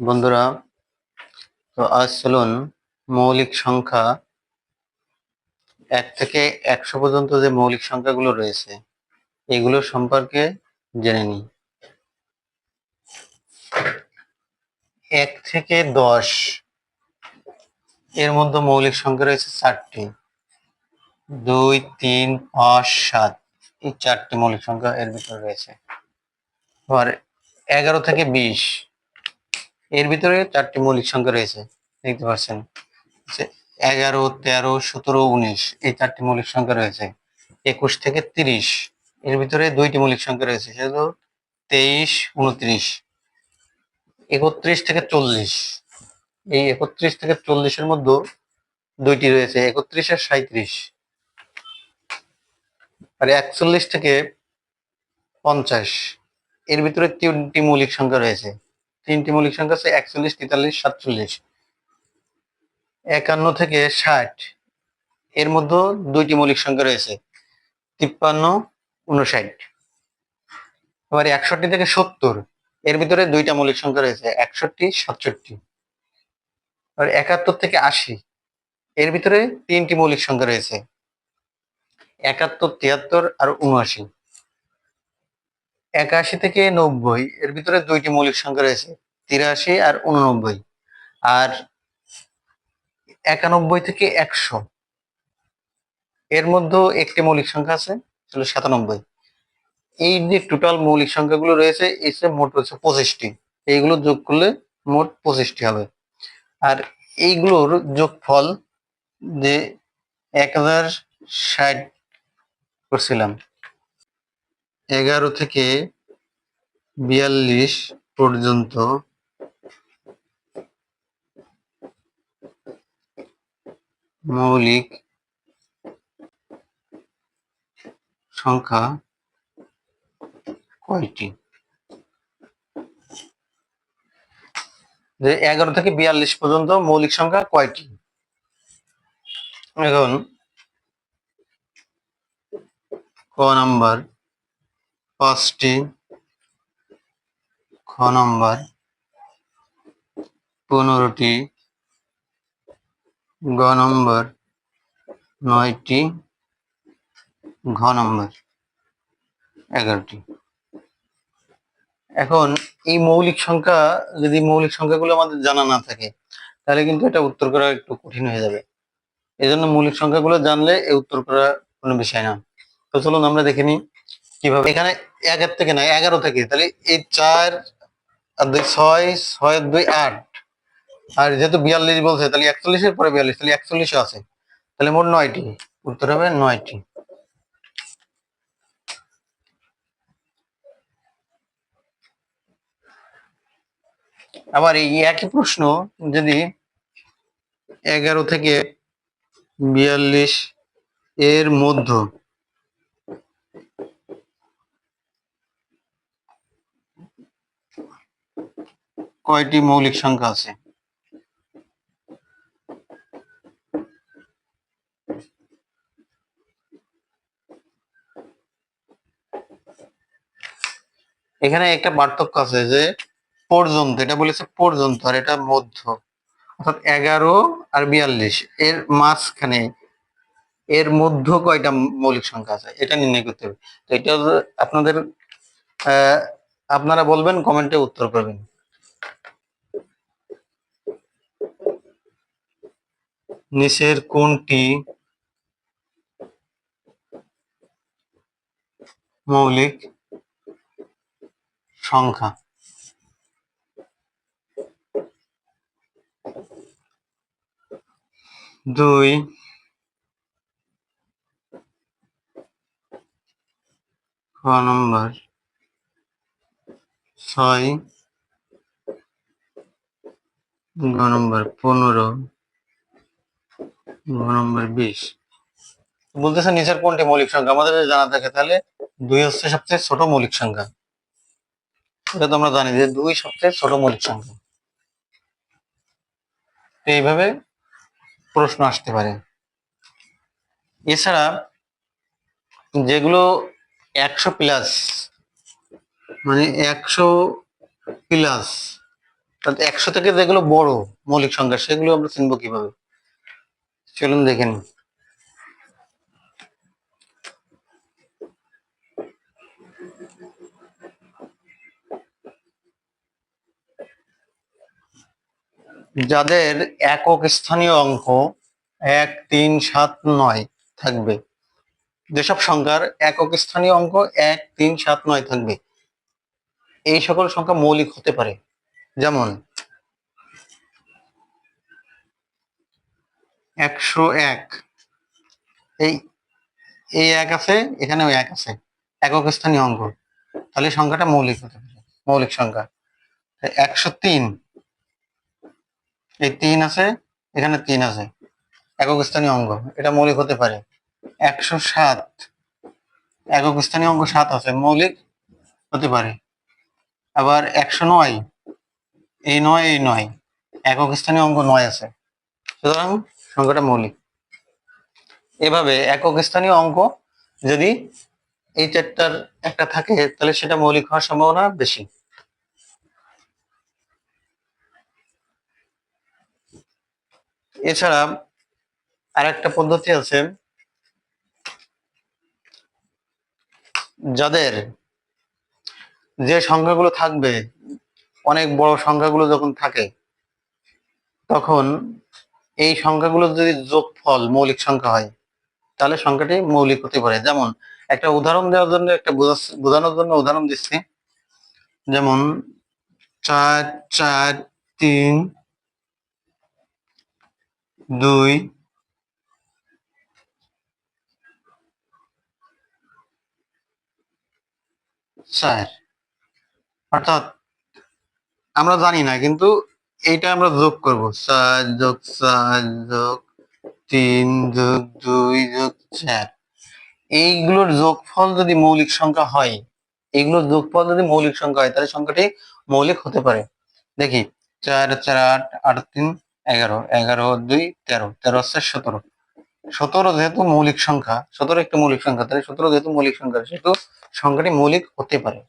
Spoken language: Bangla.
বন্ধুরা, তো আজ চলুন মৌলিক সংখ্যা 1 থেকে 100 পর্যন্ত যে মৌলিক সংখ্যাগুলো রয়েছে এগুলো সম্পর্কে জেনে নিই। 1 থেকে 10 এর মধ্যে মৌলিক সংখ্যা রয়েছে 4টি। 2, 3, 5, 7 এই 4টি মৌলিক সংখ্যা এর ভিতরে রয়েছে। আবার 11 থেকে 20 এর ভিতরে 4টি মৌলিক সংখ্যা রয়েছে, দেখতে পাচ্ছেন। 11, 13, 17, 19 এই 4টি মৌলিক সংখ্যা রয়েছে। 21 থেকে 30 এর ভিতরে 2টি মৌলিক সংখ্যা রয়েছে, সেগুলো 23, 29। 31 থেকে 40 এই 31 থেকে 40 এর মধ্যে 2টি রয়েছে, 31 আর 37। আর 41 থেকে 50 এর ভিতরে 3টি মৌলিক সংখ্যা রয়েছে। 3টি মৌলিক সংখ্যা আছে 41, 43, 47। 51 থেকে 60 এর মধ্যে 2টি মৌলিক সংখ্যা রয়েছে, 53, 59। আবার 61 থেকে 70 এর ভিতরে 2টা মৌলিক সংখ্যা রয়েছে, 61, 67। আর 71 থেকে 80 এর ভিতরে 3টি মৌলিক সংখ্যা রয়েছে, 71, 73 আর 79। 81 থেকে 90 এর ভিতরে 2টি মৌলিক সংখ্যা রয়েছে, 83 আর 89। আর 91 থেকে 100 এর মধ্যে একটি মৌলিক সংখ্যা আছে, ছিল 97। এই যে টোটাল মৌলিক সংখ্যাগুলো রয়েছে এসে মোট হচ্ছে 25টি। এইগুলো যোগ করলে মোট 25টি হবে। আর এইগুলোর যোগফল যে 1060 করছিলাম, 11 থেকে 42 পর্যন্ত মৌলিক সংখ্যা কয়টি? যে 11 থেকে 42 পর্যন্ত মৌলিক সংখ্যা কয়টি? এখন ক নাম্বার 5টি, খ নাম্বার 15টি, গ নাম্বার 9টি, ঘ নাম্বার 11টি। এখন এই মৌলিক সংখ্যা, যদি মৌলিক সংখ্যাগুলো আমাদের জানা না থাকে তাহলে কিন্তু এটা উত্তর করা একটু কঠিন হয়ে যাবে। এই জন্য মৌলিক সংখ্যাগুলো জানলে এই উত্তর করা কোনো বিষয় না। তো চলুন আমরা দেখে নিই কিভাবে। এখানে 1 থেকে না, 11 থেকে, তাহলে এই 4 আর 2 6, 6 আর 2 8। আর যেহেতু 42 বলছে তাহলে 41 এর পরে 42, তাহলে 41 আছে, তাহলে মোট 9টি। উত্তর হবে 9টি। আবার এই একই প্রশ্ন যদি 11 থেকে 42 এর মধ্যে কয়টি মৌলিক সংখ্যা আছে? এখানে একটা পার্থক্য আছে, যে পর্যন্ত, এটা বলেছে পর্যন্ত আর এটা মধ্য, অর্থাৎ 11 আর 42 এর মাঝখানে, এর মধ্যে কয়টা মৌলিক সংখ্যা আছে এটা নির্ণয় করতে হবে। তো এটা আপনাদের আপনারা বলবেন, কমেন্টে উত্তর করবেন। নিচের কোনটি মৌলিক সংখ্যা? 2, খ নম্বর 6, গ নম্বর 15, গ নম্বর 20। বলতেছে নিচের কোনটি মৌলিক সংখ্যা? আমাদের যদি জানা থাকে তাহলে 2 হচ্ছে সবচেয়ে ছোট মৌলিক সংখ্যা, এটা তো আমরা জানি যে 2 সবচেয়ে ছোট মৌলিক সংখ্যা। তো এইভাবে প্রশ্ন আসতে পারে। এছাড়া যেগুলো 100 প্লাস, মানে 100 প্লাস তাতে 100 থেকে যেগুলো বড় মৌলিক সংখ্যা সেগুলো আমরা চিনবো কিভাবে? চলুন দেখেন। যাদের একক স্থানীয় অঙ্ক 1, 3, 7, 9 থাকবে, যেসব সংখ্যার একক স্থানীয় অঙ্ক 1, 3, 7, 9 থাকবে, এই সকল সংখ্যা মৌলিক হতে পারে। যেমন 101, এই এই 1 আছে, এখানেও 1 আছে, একক স্থানীয় অঙ্ক, তাহলে সংখ্যাটা মৌলিক হতে পারে, মৌলিক সংখ্যা। 103, এই 3 আছে, এখানে 3 আছে, একক স্থানীয় অঙ্ক, এটা মৌলিক হতে পারে। 107, একক স্থানীয় অঙ্ক 7 আছে, মৌলিক হতে পারে। আবার 109, এই 9, এই 9, একক স্থানীয় অঙ্ক 9 আছে, সুতরাং সংখ্যাটা মৌলিক। এভাবে একক স্থানীয় অঙ্ক যদি এই চারটার একটা থাকে তাহলে সেটা মৌলিক হওয়ার সম্ভাবনা বেশি। এছাড়া আরেকটা পদ্ধতি আছে, যাদের যে সংখ্যাগুলো থাকবে, অনেক বড় সংখ্যাগুলো যখন থাকে তখন এই সংখ্যাগুলো যদি যোগফল মৌলিক সংখ্যা হয় তাহলে সংখ্যাটি মৌলিক হতে পারে। যেমন একটা উদাহরণ দেওয়ার জন্য, একটা বোঝানোর জন্য উদাহরণ দিচ্ছি। যেমন 4, 4, 3, 2, 4, অর্থাৎ আমরা জানি না, কিন্তু এইটা আমরা যোগ করব। 4 যোগ 4 যোগ 3 যোগ 2 যোগ 4, এইগুলোর যোগফল যদি মৌলিক সংখ্যা হয়, এইগুলোর যোগফল যদি মৌলিক সংখ্যা হয় তাহলে সংখ্যাটি মৌলিক হতে পারে। দেখি, 4, 4, 8, 8, 3, 11, 11, 2, 13, 13 হচ্ছে 17, 17 যেহেতু মৌলিক সংখ্যা, 17 একটা মৌলিক সংখ্যা, তাহলে 17 যেহেতু মৌলিক সংখ্যা সেহেতু সংখ্যাটি মৌলিক হতে পারে।